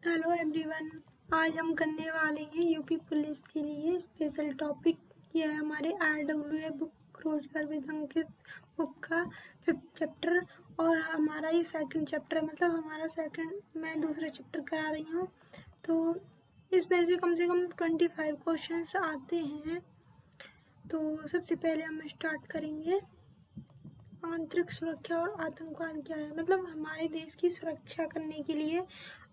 Hello everyone, आज हम करने वाले हैं यूपी पुलिस के लिए स्पेशल टॉपिक। यह है हमारे RWA बुक रोजगार विधांकित बुक का 5th चैप्टर और हमारा ये सेकंड चैप्टर है। मतलब हमारा मैं दूसरा चैप्टर करा रही हूँ। तो इसमें से कम 25 क्वेश्चंस आते हैं। तो सबसे पहले हम स्टार्ट करेंगे। आंतरिक सुरक्षा और आतंकवाद क्या है? मतलब हमारे देश की सुरक्षा करने के लिए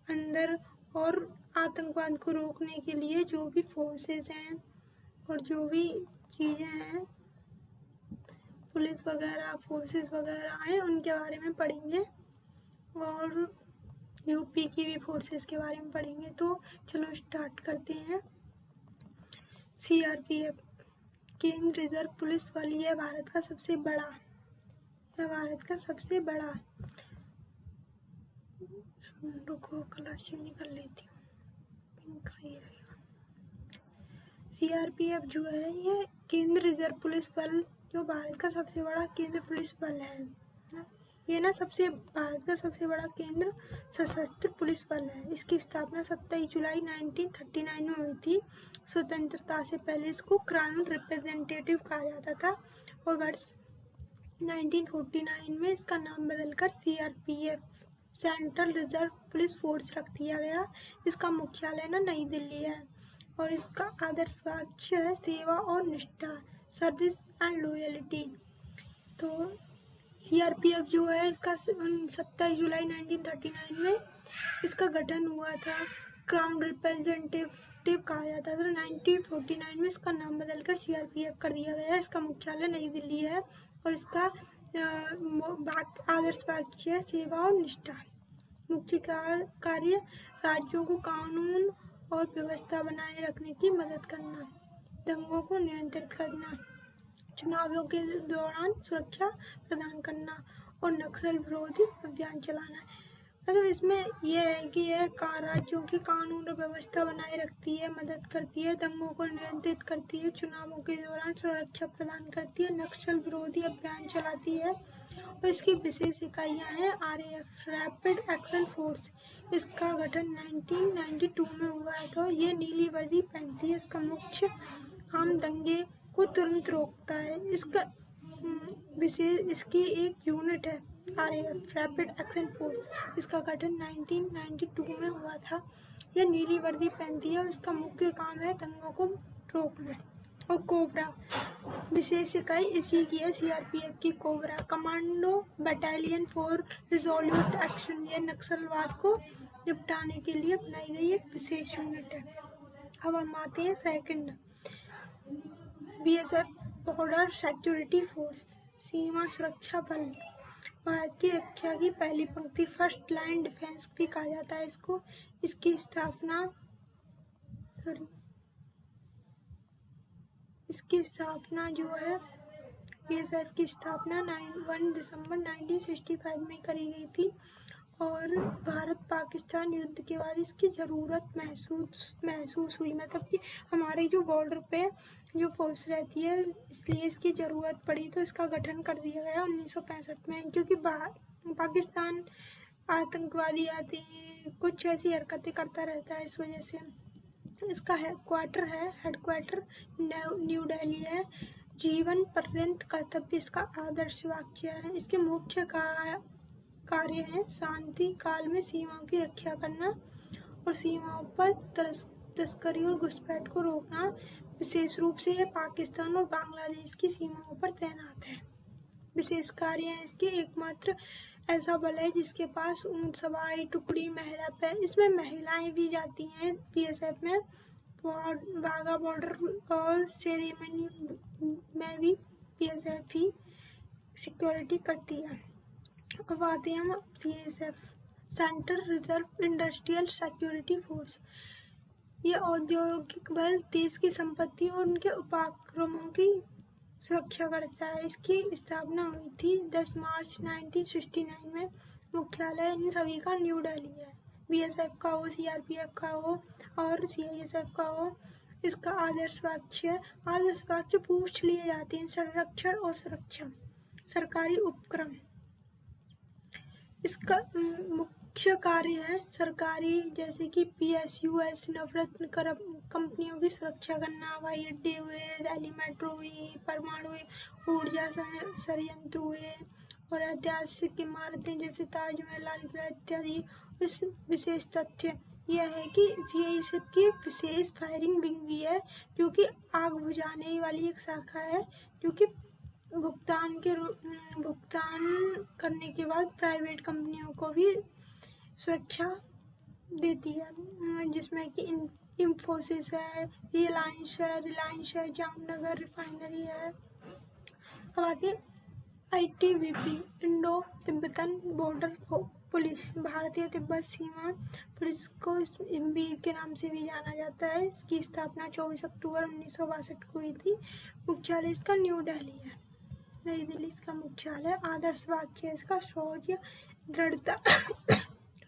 अंदर और आतंकवाद को रोकने के लिए जो भी फोर्सेस हैं और जो भी चीज़ें हैं, पुलिस वगैरह फोर्सेस वगैरह हैं, उनके बारे में पढ़ेंगे और यूपी की भी फोर्सेस के बारे में पढ़ेंगे। तो चलो स्टार्ट करते हैं। CRPF केंद्र रिजर्व पुलिस बल, यह भारत का सबसे बड़ा रुको कलर चेंज कर लेती हूँ, पिंक सही रहेगा। CRPF जो है ये केंद्र रिजर्व पुलिस बल, जो भारत का सबसे बड़ा केंद्र पुलिस बल है। ये ना भारत का सबसे बड़ा केंद्र सशस्त्र पुलिस बल है। इसकी स्थापना 27 जुलाई 1939 में हुई थी। स्वतंत्रता से पहले इसको क्राउन रिप्रेजेंटेटिव कहा जाता था और वर्ष 1949 में इसका नाम बदलकर CRPF central reserve police force रख दिया गया। इसका मुख्यालय ना नई दिल्ली है और इसका आदर्श वाक्य है सेवा और निष्ठा, सर्विस एंड लॉयल्टी। तो CRPF जो है इसका 27 जुलाई 1939 में इसका गठन हुआ था। क्राउन रिप्रेजेंटेटिव कहा जाता था। 1949 में इसका नाम बदलकर CRPF कर दिया गया। इसका मुख्यालय नई दिल्ली है और इसका आदर्श वाक्य है सेवा और निष्ठा। मुख्य कार्य राज्यों को कानून और व्यवस्था बनाए रखने की मदद करना, दंगों को नियंत्रित करना, चुनावों के दौरान सुरक्षा प्रदान करना और नक्सल विरोधी अभियान चलाना। मतलब इसमें यह है कि यह राज्यों की कानून और व्यवस्था बनाए रखती है, मदद करती है, दंगों को नियंत्रित करती है, चुनावों के दौरान सुरक्षा प्रदान करती है, नक्सल विरोधी अभियान चलाती है। और इसकी विशेष इकाइयाँ हैं RAF रैपिड एक्शन फोर्स। इसका गठन 1992 में हुआ है। तो ये नीली वर्दी पहनती है। इसका मुख्य आम दंगे को तुरंत रोकता है। इसकी एक यूनिट है RAF रैपिड एक्शन फोर्स। इसका गठन 1992 में हुआ था। यह नीली वर्दी पहनती है और इसका मुख्य काम है दंगों को रोकना। और कोबरा विशेष इकाई इसी की है CRPF की। Cobra commando battalion for resolute action, यह नक्सलवाद को निपटाने के लिए बनाई गई एक विशेष यूनिट है। अब हम आते हैं second, BSF border security force, सीमा सुरक्षा बल, भारत की रक्षा की पहली पंक्ति, फर्स्ट लाइन डिफेंस भी कहा जाता है इसको। इसकी स्थापना जो है BSF की स्थापना 1 दिसंबर 1965 में करी गई थी और भारत पाकिस्तान युद्ध के बाद इसकी ज़रूरत महसूस हुई। मतलब कि हमारे जो बॉर्डर पे जो फोर्स रहती है, इसलिए इसकी ज़रूरत पड़ी तो इसका गठन कर दिया गया 1965 में। क्योंकि पाकिस्तान आतंकवादी आते हैं, कुछ ऐसी हरकतें करता रहता है, इस वजह से। इसका हेडक्वार्टर न्यू दिल्ली है। जीवन पर्यंत कर्तव्य इसका आदर्श वाक्य है। इसके मुख्य कार्य हैं शांति काल में सीमाओं की रक्षा करना और सीमाओं पर तस्करी और घुसपैठ को रोकना। विशेष रूप से यह पाकिस्तान और बांग्लादेश की सीमाओं पर तैनात है। विशेष कार्य हैं इसके, एकमात्र ऐसा बल है जिसके पास ऊंट सवारी टुकड़ी इसमें महिलाएं भी जाती हैं BSF में। वाघा बॉर्डर और सेरेमनी में भी BSF ही सिक्योरिटी करती है। अब आते हैं हम CSF central reserve industrial security force. ये औद्योगिक बल देश की संपत्ति और उनके उपक्रमों की सुरक्षा करता है। इसकी स्थापना हुई थी 10 मार्च 1969 में। मुख्यालय इन सभी का न्यू दिल्ली है। BSF का हो, CRPF का हो और CISF का हो। इसका आदर्श वाक्य पूछ लिए जाते हैं। संरक्षण और सुरक्षा, सरकारी उपक्रम। इसका सुरक्षा कार्य है सरकारी, जैसे कि PSU ऐसी नवरत्न कंपनियों की सुरक्षा करना, हवाई अड्डे हुए, दिल्ली मेट्रो हुई, परमाणु ऊर्जा संयंत्र हुए और ऐतिहासिक इमारतें जैसे ताजमहल, लाल किला इत्यादि। इस विशेष तथ्य यह है कि CISF की एक विशेष फायरिंग विंग भी है, जो कि आग बुझाने वाली एक शाखा है, जो कि भुगतान करने के बाद प्राइवेट कंपनियों को भी सुरक्षा देती है, जिसमें कि इंफोसिस है, रिलायंस है, जामनगर रिफाइनरी है। अब आगे ITBP, Indo Tibetan border police, भारतीय तिब्बत सीमा पुलिस को ITBP के नाम से भी जाना जाता है। इसकी स्थापना 24 अक्टूबर 1962 को हुई थी। मुख्यालय इसका न्यू दिल्ली है, नई दिल्ली इसका मुख्यालय। आदर्श वाक्य इसका शौर्य, दृढ़ता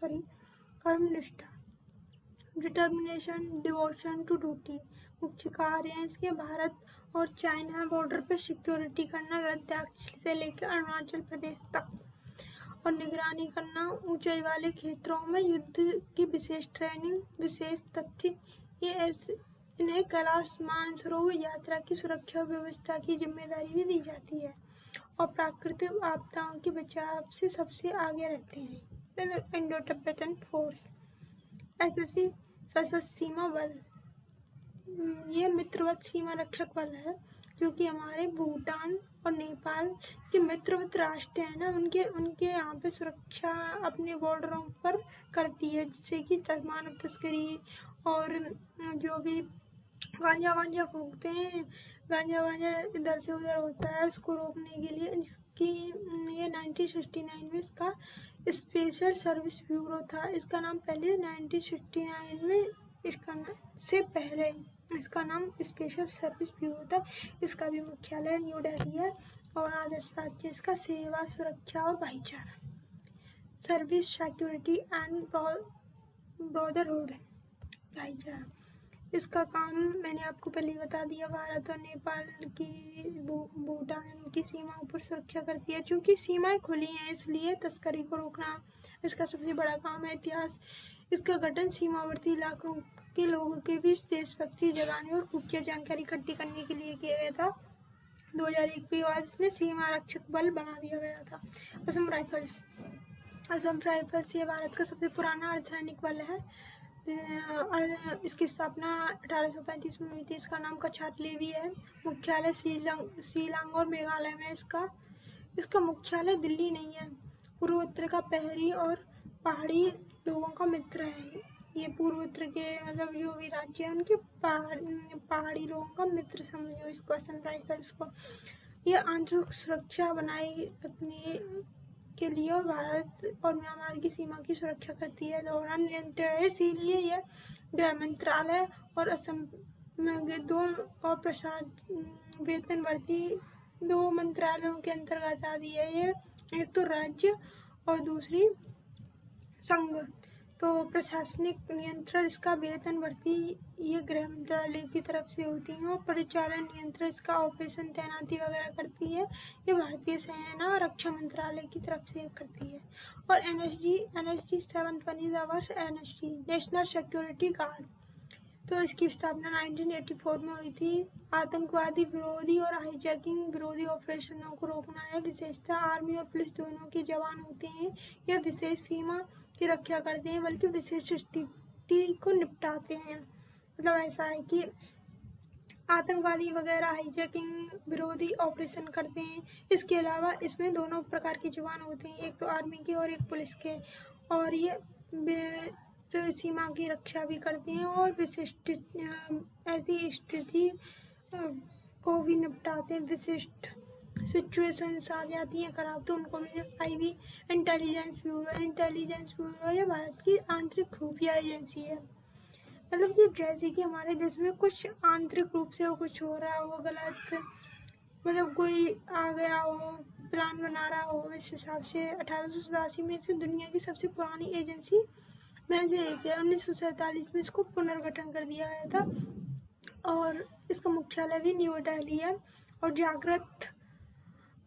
कर्मनिष्ठा, डिटर्मिनेशन, डिवोशन टू ड्यूटी। मुख्य कार्य हैं इसके भारत और चाइना बॉर्डर पर सिक्योरिटी करना, लद्दाख से लेकर अरुणाचल प्रदेश तक, और निगरानी करना, ऊंचाई वाले क्षेत्रों में युद्ध की विशेष ट्रेनिंग। विशेष तथ्य ये इन्हें कैलाश मानसरोवर यात्रा की सुरक्षा व्यवस्था की जिम्मेदारी भी दी जाती है और प्राकृतिक आपदाओं के बचाव से सबसे आगे रहते हैं। इंडो तिब्बतन फोर्स, SSB सशस्त्र सीमा बल, ये मित्रवत सीमा रक्षक बल है, जो कि हमारे भूटान और नेपाल के मित्रवत राष्ट्र हैं ना, उनके यहाँ पे सुरक्षा अपने बॉर्डरों पर करती है, जिससे कि मानव तस्करी और जो भी गांजा फूकते हैं, गांजा इधर से उधर होता है, उसको रोकने के लिए ये 1969 में इसका स्पेशल सर्विस ब्यूरो था। इसका नाम पहले 1969 में इसका नाम स्पेशल सर्विस ब्यूरो था। इसका भी मुख्यालय न्यू दिल्ली है और आदर्श राज्य इसका सेवा, सुरक्षा और भाईचारा, सर्विस, सिक्योरिटी एंड ब्रदरहुड, भाईचारा। इसका काम मैंने आपको पहले ही बता दिया, भारत और नेपाल की भूटान की सीमाओं पर सुरक्षा करती है। चूँकि सीमाएं खुली हैं इसलिए तस्करी को रोकना इसका सबसे बड़ा काम है। इतिहास, इसका गठन सीमावर्ती इलाकों के लोगों के बीच देशभक्ति जगाने और खुफिया जानकारी इकट्ठी करने के लिए किया गया था। 2001 के बाद इसमें सीमा रक्षक बल बना दिया गया था। असम राइफल्स ये भारत का सबसे पुराना अर्धसैनिक बल है। इसकी स्थापना 1835 में हुई थी। इसका नाम कछाट लेवी है। मुख्यालय शिलांग और मेघालय में। इसका मुख्यालय दिल्ली नहीं है। पूर्वोत्तर का प्रहरी और पहाड़ी लोगों का मित्र है। ये पूर्वोत्तर के मतलब जो भी राज्य है उनके पहाड़ी लोगों का मित्र समझो इसको, असम राइफल्स को। ये आंतरिक सुरक्षा बनाए रखने के लिए और भारत और म्यांमार की सीमा की सुरक्षा करती है। दौरान नियंत्रण है, इसीलिए यह गृह मंत्रालय और असम में दो और वेतनवर्ती 2 मंत्रालयों के अंतर्गत आती है। ये एक तो राज्य और दूसरी संघ। तो प्रशासनिक नियंत्रण इसका वेतनवर्ती ये गृह मंत्रालय की तरफ से होती है और परिचालन नियंत्रण इसका ऑपरेशन तैनाती वगैरह करती है ये भारतीय सेना और रक्षा मंत्रालय की तरफ से करती है। और NSG 7th one is our NSG, national security guard. तो इसकी स्थापना 1984 में हुई थी। आतंकवादी विरोधी और हाईजैकिंग विरोधी ऑपरेशनों को रोकना है। विशेषता आर्मी और पुलिस दोनों के जवान होते हैं। यह विशेष सीमा की रक्षा करते हैं बल्कि विशेष स्थिति को निपटाते हैं। मतलब ऐसा है कि आतंकवादी वगैरह हाईजैकिंग विरोधी ऑपरेशन करते हैं। इसके अलावा इसमें दोनों प्रकार के जवान होते हैं, एक तो आर्मी के और एक पुलिस के, और ये सीमा की रक्षा भी करते हैं और विशिष्ट ऐसी स्थिति को भी निपटाते हैं। विशिष्ट सिचुएशंस आ जाती हैं खराब तो उनको भी IB इंटेलिजेंस ब्यूरो ये भारत की आंतरिक खुफिया एजेंसी है। मतलब कि जैसे कि हमारे देश में कुछ आंतरिक रूप से कुछ हो रहा हो गलत, मतलब कोई आ गया हो प्लान बना रहा हो, इस हिसाब से 1887 में से दुनिया की सबसे पुरानी एजेंसी में से एक है। 1947 में इसको पुनर्गठन कर दिया गया था और इसका मुख्यालय भी न्यू दिल्ली है। और जागृत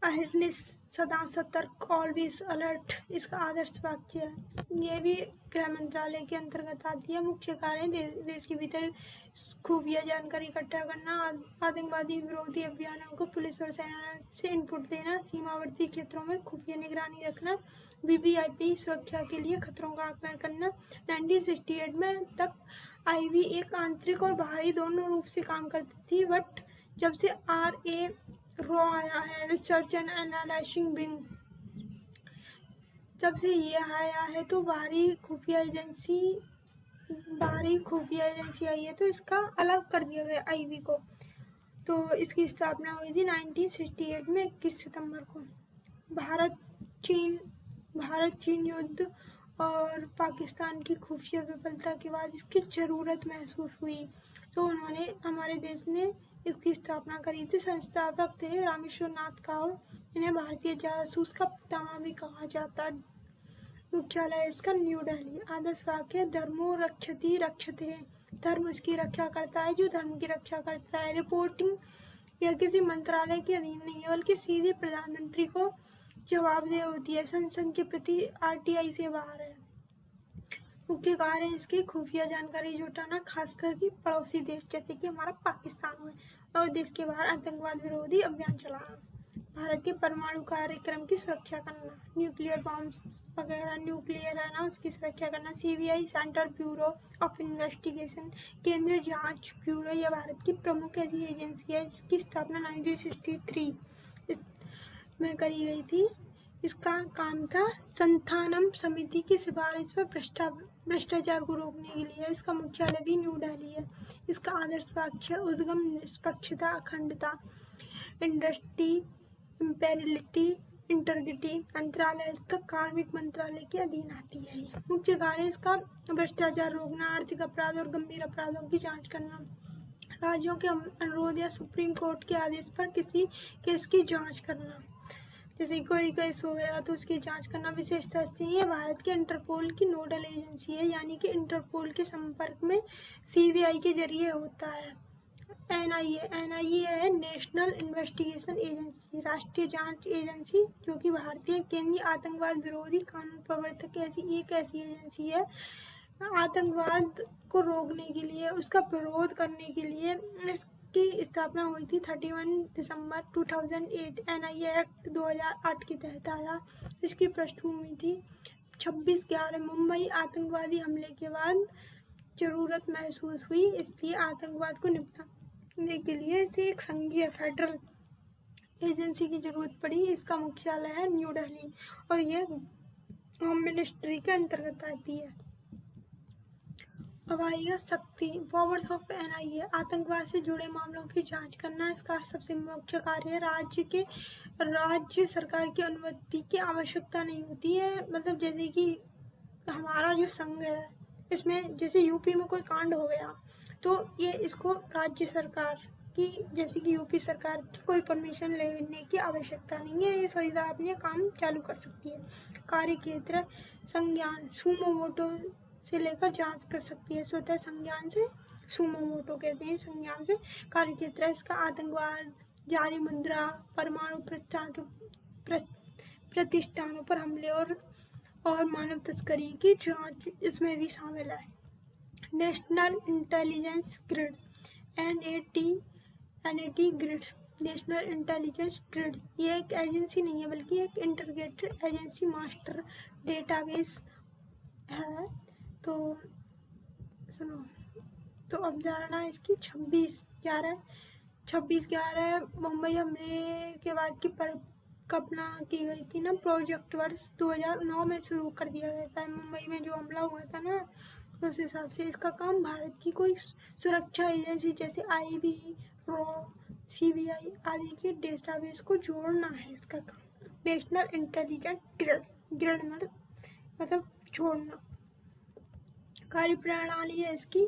अहिर्निश सदा सतर्क, ऑलवेज अलर्ट इसका आदर्श वाक्य है। ये भी गृह मंत्रालय के अंतर्गत आती है। मुख्य कार्य देश के भीतर खुफिया जानकारी इकट्ठा करना, आतंकवादी विरोधी अभियानों को पुलिस और सेना से इनपुट देना, सीमावर्ती क्षेत्रों में खुफिया निगरानी रखना, वीवीआईपी सुरक्षा के लिए खतरों का आकलन करना। 1968 में तक आईवी एक आंतरिक और बाहरी दोनों रूप से काम करती थी, बट जब से RA रॉ आया है, रिसर्च एंड एनालाइजिंग विंग, जब से ये आया है तो बाहरी खुफिया एजेंसी आई है, तो इसका अलग कर दिया गया आईवी को। तो इसकी स्थापना हुई थी 1968 में 21 सितंबर को। भारत चीन युद्ध और पाकिस्तान की खुफिया विफलता के बाद इसकी ज़रूरत महसूस हुई, तो उन्होंने हमारे देश ने इसकी स्थापना करी थी। संस्थापक थे रामेश्वर नाथ काव। इन्हें भारतीय जासूस का पितामह भी कहा जाता। मुख्यालय इसका न्यू दिल्ली। आदर्श वाक्य धर्मो रक्षति रक्षते, धर्म इसकी रक्षा करता है जो धर्म की रक्षा करता है। रिपोर्टिंग यह किसी मंत्रालय के अधीन नहीं है, बल्कि सीधे प्रधानमंत्री को जवाबदेह होती है। संसद के प्रति RTI से बाहर है। मुख्य कार्य है इसके खुफिया जानकारी जुटाना, खासकर कि पड़ोसी देश जैसे कि हमारा पाकिस्तान हो, और देश के बाहर आतंकवाद विरोधी अभियान चलाना। भारत के परमाणु कार्यक्रम की सुरक्षा करना, न्यूक्लियर बॉम्ब वगैरह न्यूक्लियर है ना, उसकी सुरक्षा करना। CBI central bureau of investigation, केंद्रीय जांच ब्यूरो, यह भारत की प्रमुख ऐसी एजेंसी है जिसकी स्थापना 1963 में करी गई थी। इसका काम था संथानम समिति की सिफारिश पर भ्रष्टाचार को रोकने के लिए। इसका मुख्यालय भी न्यू दिल्ली है। इसका आदर्श वाक्य उद्गम, निष्पक्षता, अखंडता, इंडस्ट्री, इम्पेरियलिटी, इंटीग्रिटी। मंत्रालय इसका कार्मिक मंत्रालय के अधीन आती है। मुख्य कार्य इसका भ्रष्टाचार रोकना, आर्थिक अपराध और गंभीर अपराधों की जांच करना, राज्यों के अनुरोध या सुप्रीम कोर्ट के आदेश पर किसी केस की जांच करना। जैसे कोई केस हो गया तो उसकी जांच करना। विशेषता से ये भारत के इंटरपोल की नोडल एजेंसी है, यानी कि इंटरपोल के संपर्क में CBI के जरिए होता है। NIA है नेशनल इन्वेस्टिगेशन एजेंसी, राष्ट्रीय जांच एजेंसी, जो कि भारतीय केंद्रीय आतंकवाद विरोधी कानून प्रवर्तक एक ऐसी एजेंसी है आतंकवाद को रोकने के लिए, उसका विरोध करने के लिए। की स्थापना हुई थी 31 दिसंबर 2008 NIA एक्ट 2008 के तहत आया। इसकी पृष्ठभूमि थी 26/11 मुंबई आतंकवादी हमले के बाद जरूरत महसूस हुई, इसलिए आतंकवाद को निपटाने के लिए इसे एक संघीय फेडरल एजेंसी की जरूरत पड़ी। इसका मुख्यालय है न्यू दिल्ली और यह होम मिनिस्ट्री के अंतर्गत आती है। अब आएगा शक्ति, पावर्स ऑफ NIA। आतंकवाद से जुड़े मामलों की जांच करना इसका सबसे मुख्य कार्य है। राज्य सरकार की अनुमति की आवश्यकता नहीं होती है। मतलब जैसे कि हमारा जो संघ है, इसमें जैसे यूपी में कोई कांड हो गया तो ये इसको राज्य सरकार की, जैसे कि यूपी सरकार की कोई परमिशन लेने की आवश्यकता नहीं है, ये सीधा अपने काम चालू कर सकती है। कार्य क्षेत्र संज्ञान, सुमो मोटो से लेकर जांच कर सकती है। स्वतः संज्ञान से, सुमो मोटो कहते हैं संज्ञान से। कार्य क्षेत्र इसका आतंकवाद, जाली मुद्रा, परमाणु प्रतिष्ठानों पर हमले और मानव तस्करी की जांच इसमें भी शामिल है। National intelligence grid, NAT grid, national intelligence grid, ये एक एजेंसी नहीं है बल्कि एक इंटीग्रेटेड एजेंसी मास्टर डेटाबेस है। तो सुनो, तो अवधारणा इसकी 26/11 मुंबई हमले के बाद की परिकल्पना की गई थी ना। प्रोजेक्ट वर्ष 2009 में शुरू कर दिया गया था। मुंबई में जो हमला हुआ था ना, उस हिसाब से इसका काम भारत की कोई सुरक्षा एजेंसी जैसे IB, रॉ, CBI आदि के डेटाबेस को जोड़ना है इसका काम। नेशनल इंटेलिजेंस ग्रिड मतलब जोड़ना। कार्यप्रणाली है इसकी,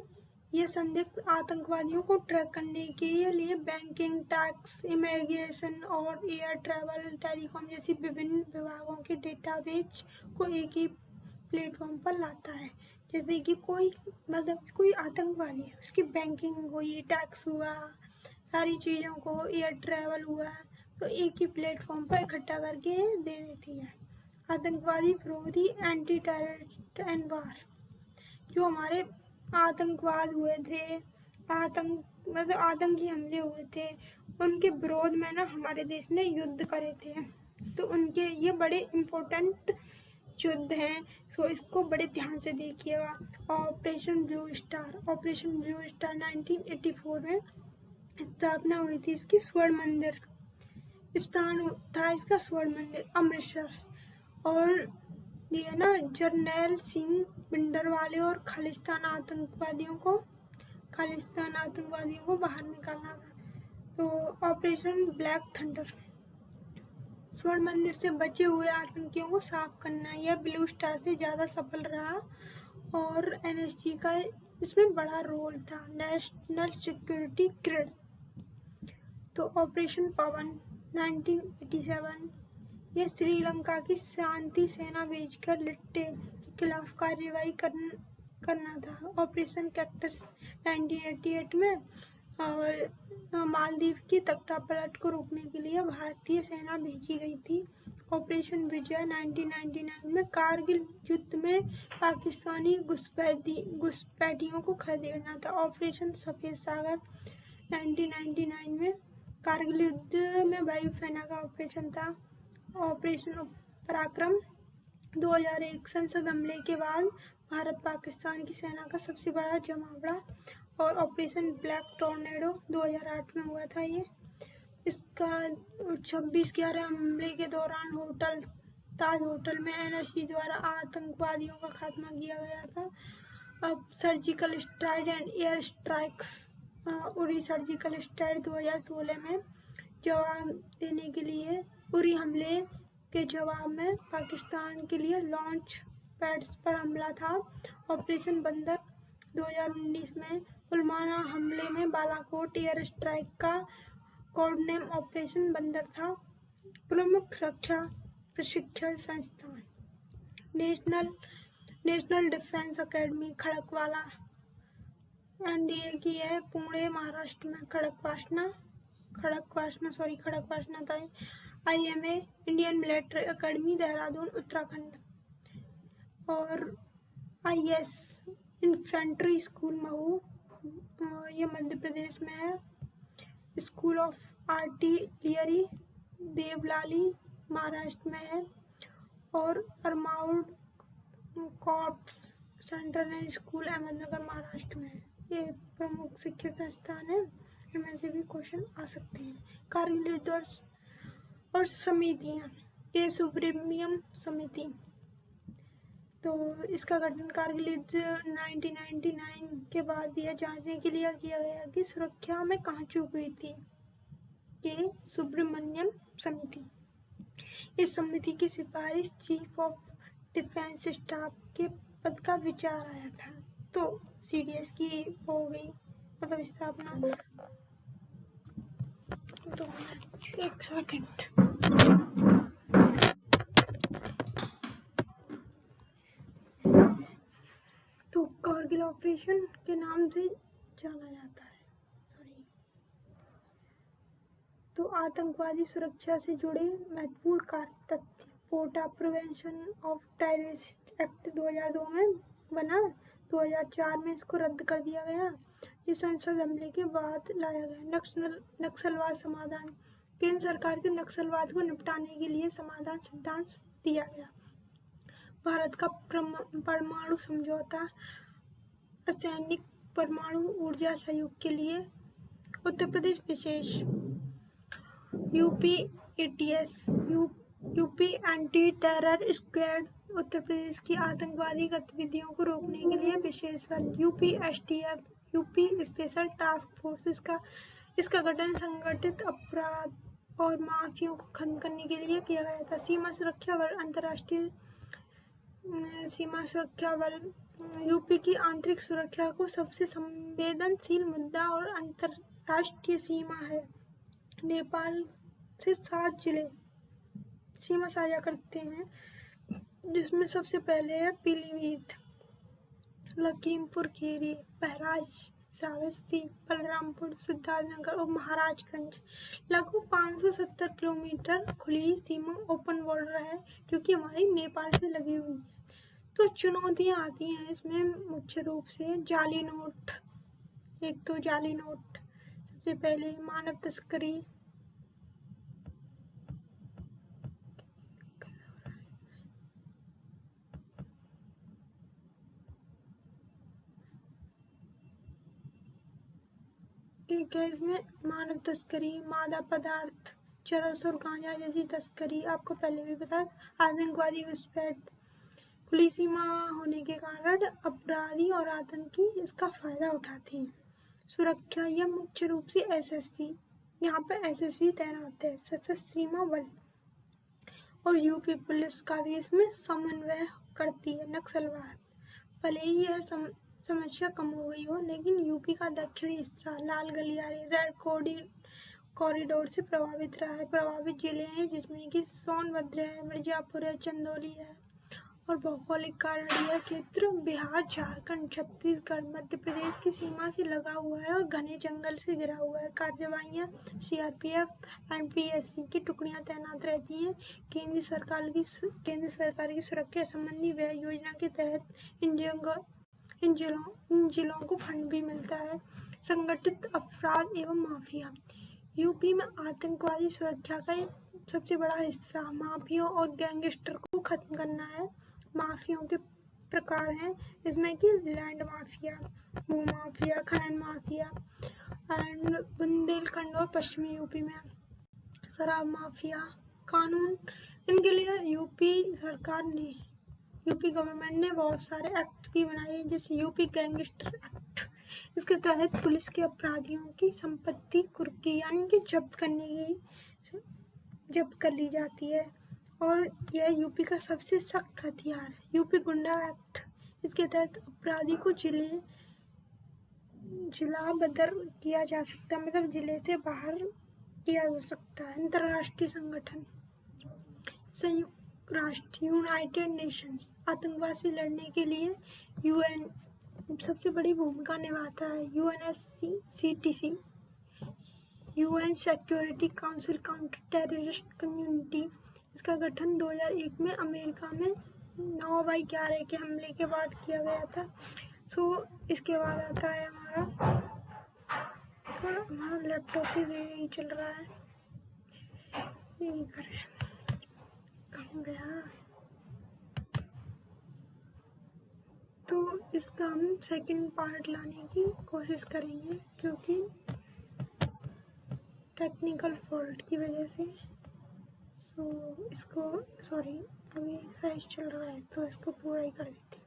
यह संदिग्ध आतंकवादियों को ट्रैक करने के लिए बैंकिंग, टैक्स, इमिग्रेशन और एयर ट्रैवल, टेलीकॉम जैसी विभिन्न विभागों के डेटाबेस को एक ही प्लेटफॉर्म पर लाता है। जैसे कि कोई आतंकवादी है, उसकी बैंकिंग हुई, टैक्स हुआ, सारी चीज़ों को, एयर ट्रैवल हुआ, तो एक ही प्लेटफॉर्म पर इकट्ठा करके दे देती है। आतंकवादी विरोधी एंटी टेररिस्ट एंड वार, जो हमारे आतंकवाद हुए थे, आतंकी हमले हुए थे, उनके विरोध में ना हमारे देश ने युद्ध करे थे। तो उनके ये बड़े इम्पोर्टेंट युद्ध हैं, सो इसको बड़े ध्यान से देखिएगा। ऑपरेशन ब्लू स्टार 1984 में स्थापना हुई थी इसकी। स्वर्ण मंदिर स्थान था इसका, स्वर्ण मंदिर अमृतसर। और ये ना जर्नैल सिंह भिंडरवाले और खालिस्तान आतंकवादियों को बाहर निकालना था। तो ऑपरेशन ब्लैक थंडर, स्वर्ण मंदिर से बचे हुए आतंकियों को साफ करना, यह ब्लू स्टार से ज़्यादा सफल रहा। और एनएसजी का इसमें बड़ा रोल था, नेशनल सिक्योरिटी ग्रिड। तो ऑपरेशन पवन 1987, यह श्रीलंका की शांति सेना भेजकर लिट्टे के खिलाफ कार्रवाई करना था। ऑपरेशन कैक्टस 1988 में, और मालदीव की तख्तापलट को रोकने के लिए भारतीय सेना भेजी गई थी। ऑपरेशन विजय 1999 में, कारगिल युद्ध में पाकिस्तानी घुसपैठियों को खदेड़ना था। ऑपरेशन सफ़ेद सागर 1999 में, कारगिल युद्ध में वायुसेना का ऑपरेशन था। ऑपरेशन पराक्रम 2001, संसद हमले के बाद भारत पाकिस्तान की सेना का सबसे बड़ा जमावड़ा। और ऑपरेशन ब्लैक टॉर्नेडो 2008 में हुआ था ये। इसका 26/11 हमले के दौरान ताज होटल में एनएसजी द्वारा आतंकवादियों का खात्मा किया गया था। अब surgical strike and air strikes, Uri surgical strike 2016 में जवाब देने के लिए, उरी हमले के जवाब में पाकिस्तान के लिए लॉन्च पैड्स पर हमला था। ऑपरेशन बंदर 2019 में, पुलवामा हमले में बालाकोट एयर स्ट्राइक का कोड नेम ऑपरेशन बंदर था। प्रमुख रक्षा प्रशिक्षण संस्थान, नेशनल डिफेंस एकेडमी खड़कवाला एनडीए की है, पुणे महाराष्ट्र में। खड़कवासना था। IMA Indian military academy Dehradun Uttarakhand. और IS इन्फेंट्री स्कूल महू, ये मध्य प्रदेश में है। School of artillery Devlali Maharashtra में है। और armoured corps central school Ahmednagar Maharashtra में है। ये प्रमुख शिक्षण संस्थान है, इनमें से भी क्वेश्चन आ सकते हैं। कारगिल युद्ध और समितियाँ, ये सुब्रमण्यम समिति, तो इसका गठन कारगिल युद्ध 1999 के बाद यह जांचने के लिए किया गया कि सुरक्षा में कहाँ चूक हुई थी। ये सुब्रमण्यम समिति, इस समिति की सिफारिश चीफ ऑफ डिफेंस स्टाफ के पद का विचार आया था। तो CDS की हो गई मतलब स्थापना। तो एक सेकंड, तो कारगिल ऑपरेशन के नाम से जाना जाता है। तो आतंकवादी सुरक्षा से जुड़े महत्वपूर्ण कार्य तथ्य, पोटा प्रिवेंशन ऑफ टेररिस्ट एक्ट 2002 में बना, 2004 में इसको रद्द कर दिया गया। ये संसद हमले के बाद लाया गया। नक्सलवाद समाधान, केंद्र सरकार के नक्सलवाद को निपटाने के लिए समाधान सिद्धांत दिया गया। भारत का परमाणु समझौता, असैनिक परमाणु ऊर्जा सहयोग के लिए उत्तर प्रदेश विशेष। UP anti terror squad, Uttar Pradesh की आतंकवादी गतिविधियों को रोकने के लिए विशेष बल। UPSTF, UP special task force, इसका गठन संगठित अपराध और माफियाओं को खत्म करने के लिए किया गया था। सीमा सुरक्षा बल, अंतर्राष्ट्रीय सीमा सुरक्षा बल, यूपी की आंतरिक सुरक्षा को सबसे संवेदनशील मुद्दा और अंतर्राष्ट्रीय सीमा है। नेपाल से 7 जिले सीमा साझा करते हैं, जिसमें सबसे पहले है पीलीभीत, लखीमपुर खीरी, बहराइच, श्रावस्ती, बलरामपुर, सिद्धार्थनगर और महाराजगंज। लगभग 570 किलोमीटर खुली सीमा ओपन बॉर्डर है जो कि हमारी नेपाल से लगी हुई है। तो चुनौतियाँ आती हैं इसमें मुख्य रूप से जाली नोट, एक तो जाली नोट, सबसे पहले मानव तस्करी, एक है इसमें मानव तस्करी, मादक पदार्थ, चरस और गांजा जैसी तस्करी, आपको पहले भी पता, आतंकवादी घुसपैठ, खुली सीमा होने के कारण अपराधी और आतंकी इसका फायदा उठाते हैं। सुरक्षा, यह मुख्य रूप से एसएसबी, यहाँ पे एसएसबी तैनात है, सशस्त्र सीमा बल, और यूपी पुलिस का भी इसमें समन्वय करती है। नक्सलवाद, भले ही यह समस्या कम हो गई हो, लेकिन यूपी का दक्षिणी हिस्सा लाल गलियारे रेड कॉरिडोर से प्रभावित रहा है। प्रभावित जिले हैं जिसमें कि सोनभद्र है, मिर्जापुर है, चंदौली है, और भौगोलिक कारण यह क्षेत्र बिहार, झारखंड, छत्तीसगढ़, मध्य प्रदेश की सीमा से लगा हुआ है और घने जंगल से घिरा हुआ है। कार्यवाहियाँ, सीआरपीएफ, एनपीएससी की टुकड़ियाँ तैनात रहती हैं। केंद्र सरकार की सुरक्षा संबंधी व्यय योजना के तहत इन जिलों को फंड भी मिलता है। संगठित अपराध एवं माफिया, यूपी में आतंकवादी सुरक्षा का एक सबसे बड़ा हिस्सा माफिया और गैंगस्टर को खत्म करना है। माफियाओं के प्रकार हैं इसमें कि लैंड माफिया, भू माफिया, खनन माफिया, एंड बुंदेलखंड और पश्चिमी यूपी में शराब माफिया। कानून, इनके लिए यूपी गवर्नमेंट ने बहुत सारे एक्ट भी बनाए हैं, जैसे यूपी गैंगस्टर एक्ट। इसके तहत पुलिस के अपराधियों की संपत्ति कुर्की यानी कि जब्त कर ली जाती है, और यह यूपी का सबसे सख्त हथियार है। यूपी गुंडा एक्ट, इसके तहत अपराधी को जिला बदर किया जा सकता है, मतलब जिले से बाहर किया जा सकता है। अंतर्राष्ट्रीय संगठन, संयुक्त राष्ट्र, यूनाइटेड नेशंस, आतंकवाद से लड़ने के लिए यूएन सबसे बड़ी भूमिका निभाता है। UNSCTC, UN security council counter terrorist community, इसका गठन 2001 में अमेरिका में 9/11 के हमले के बाद किया गया था। इसके बाद आता है हमारा लैपटॉप ही नहीं चल रहा है, यही करें, कहाँ गया। तो इसका हम सेकंड पार्ट लाने की कोशिश करेंगे, क्योंकि टेक्निकल फॉल्ट की वजह से अभी साइज चल रहा है तो इसको पूरा ही कर देते हैं।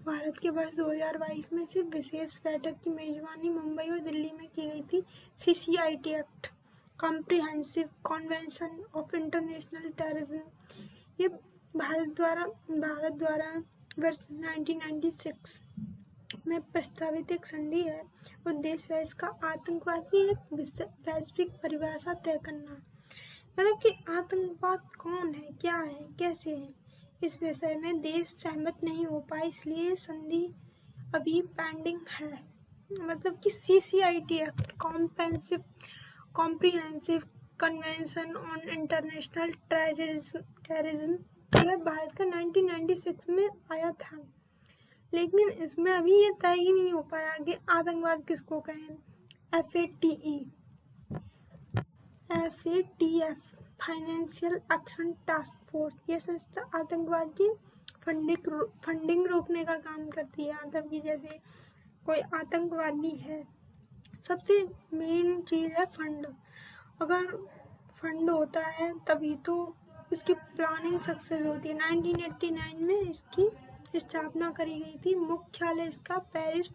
भारत के वर्ष 2022 में सिर्फ विशेष बैठक की मेजबानी मुंबई और दिल्ली में की गई थी। CCIT act, comprehensive convention of international terrorism, ये भारत द्वारा वर्ष 1996 में प्रस्तावित एक संधि है। उद्देश्य है इसका आतंकवाद की एक वैश्विक परिभाषा तय करना, मतलब कि आतंकवाद कौन है, क्या है, कैसे है, इस विषय में देश सहमत नहीं हो पाए, इसलिए संधि अभी पेंडिंग है। मतलब कि CCIT act, comprehensive convention on international terrorism, यह भारत का 1996 में आया था, लेकिन इसमें अभी ये तय ही नहीं हो पाया कि आतंकवाद किसको कहें। FATF, financial action task force, यह संस्था आतंकवाद की फंडिंग रोकने का काम करती है। मतलब कि जैसे कोई आतंकवादी है, सबसे मेन चीज़ है फंड। अगर फंड होता है तभी तो इसकी प्लानिंग सक्सेस होती है। 1989 में इसकी स्थापना करी गई थी। मुख्यालय इसका पेरिस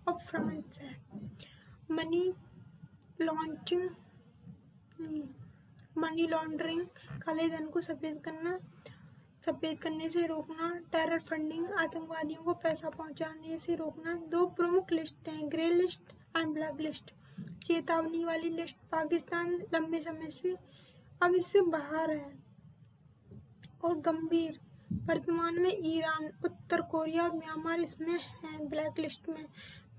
और फ्रांस है। मनी लॉन्ड्रिंग, काले धन को सफेद करने से रोकना, टेरर फंडिंग, आतंकवादियों को पैसा पहुंचाने से रोकना। 2 प्रमुख लिस्ट हैं, grey list and black list. चेतावनी वाली लिस्ट, पाकिस्तान लंबे समय से अब इससे बाहर है, और गंभीर वर्तमान में ईरान, उत्तर कोरिया और म्यांमार इसमें हैं ब्लैक लिस्ट में।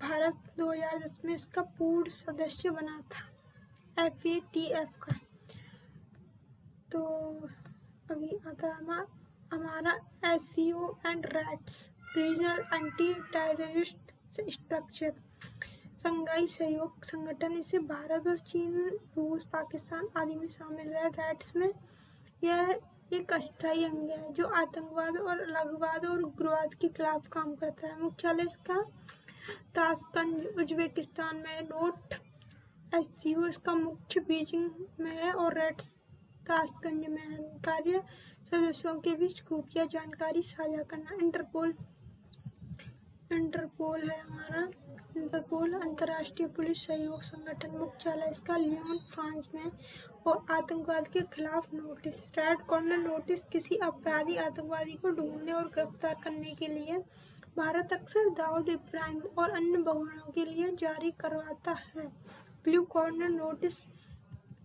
भारत 2010 में इसका पूर्ण सदस्य बना था FATF का। तो अभी आता है हमारा SCO and rats, regional anti terrorist structure, Shanghai सहयोग संगठन। इसे भारत और चीन, रूस, पाकिस्तान आदि में शामिल है। रैट्स में यह एक अस्थायी अंग है जो आतंकवाद और अलगवाद और उग्रवाद के खिलाफ काम करता है। मुख्यालय इसका ताशकंद, उज्बेकिस्तान में। नोट, SCO इसका मुख्य बीजिंग में है और रैट्स ताशकंद में है। कार्य सदस्यों के बीच खुफिया जानकारी साझा करना। इंटरपोल है हमारा। इंटरपोल अंतर्राष्ट्रीय पुलिस सहयोग संगठन। मुख्यालय इसका लियोन, फ्रांस में और आतंकवाद के खिलाफ नोटिस। रेड कॉर्नर नोटिस किसी अपराधी आतंकवादी को ढूंढने और गिरफ्तार करने के लिए भारत अक्सर दाऊद इब्राहिम और अन्य भगोड़ों के लिए जारी करवाता है। ब्लू कॉर्नर नोटिस,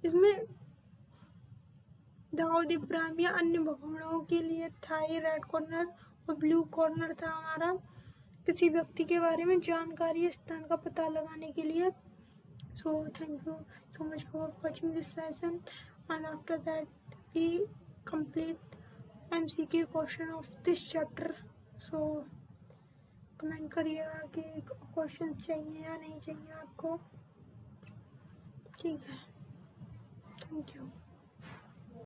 इसमें दाऊद इब्राहिम या अन्य भगोड़ों के लिए था ये रेड कॉर्नर, और ब्लू कॉर्नर था हमारा किसी व्यक्ति के बारे में जानकारी, स्थान का पता लगाने के लिए। So thank you so much for watching this lesson, and after that we complete MCQ question of this chapter. So comment करिएगा कि क्वेश्चन चाहिए या नहीं चाहिए आपको। ठीक है, थैंक यू।